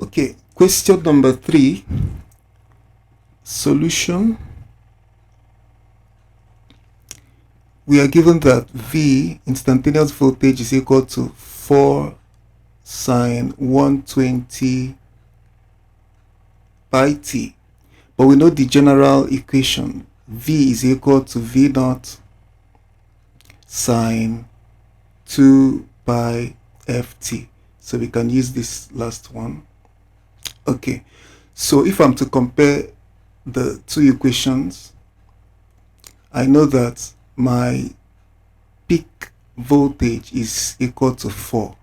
Okay, question number 3. Solution. We are given that V, instantaneous voltage, is equal to 4 sine 120 pi t. But we know the general equation. V is equal to V naught sine 2 pi ft. So we can use this last one. Okay, so if I'm to compare the two equations, I know that my peak voltage is equal to 4.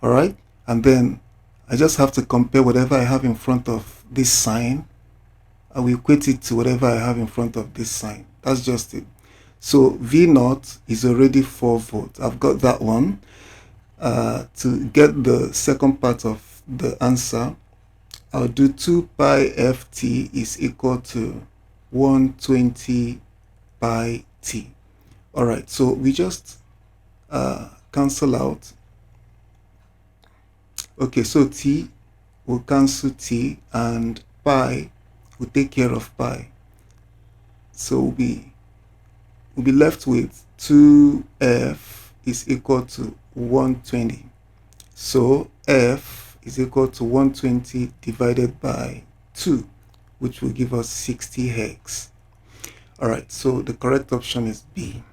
All right, and then I just have to compare whatever I have in front of this sign. I will equate it to whatever I have in front of this sign. That's just it. So V naught is already 4 volts. I've got that one. To get the second part of the answer, I'll do 2 pi ft is equal to 120 pi t. All right, so we just cancel out. Okay, so t will cancel t, and pi will take care of pi. So we'll be left with 2f is equal to 120. So f is equal to 120 divided by 2, which will give us 60 Hz. All right, so the correct option is B.